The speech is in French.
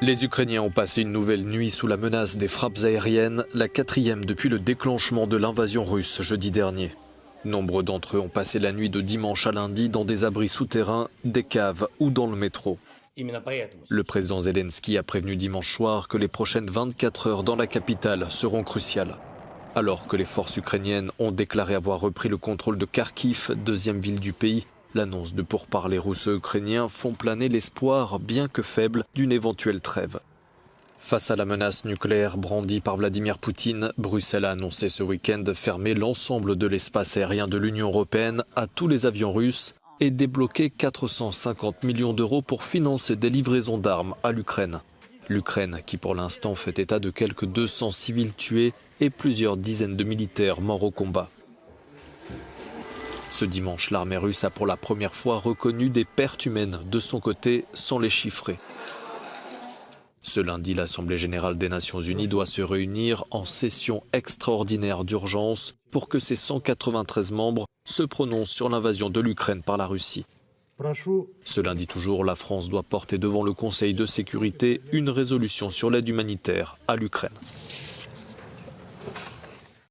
Les Ukrainiens ont passé une nouvelle nuit sous la menace des frappes aériennes, la 4e depuis le déclenchement de l'invasion russe jeudi dernier. Nombre d'entre eux ont passé la nuit de dimanche à lundi dans des abris souterrains, des caves ou dans le métro. Le président Zelensky a prévenu dimanche soir que les prochaines 24 heures dans la capitale seront cruciales. Alors que les forces ukrainiennes ont déclaré avoir repris le contrôle de Kharkiv, 2e ville du pays, l'annonce de pourparlers russo-ukrainiens font planer l'espoir, bien que faible, d'une éventuelle trêve. Face à la menace nucléaire brandie par Vladimir Poutine, Bruxelles a annoncé ce week-end fermer l'ensemble de l'espace aérien de l'Union européenne à tous les avions russes et débloquer 450 millions d'euros pour financer des livraisons d'armes à l'Ukraine. L'Ukraine qui pour l'instant fait état de quelques 200 civils tués et plusieurs dizaines de militaires morts au combat. Ce dimanche, l'armée russe a pour la première fois reconnu des pertes humaines de son côté sans les chiffrer. Ce lundi, l'Assemblée générale des Nations unies doit se réunir en session extraordinaire d'urgence pour que ses 193 membres se prononcent sur l'invasion de l'Ukraine par la Russie. Ce lundi toujours, la France doit porter devant le Conseil de sécurité une résolution sur l'aide humanitaire à l'Ukraine.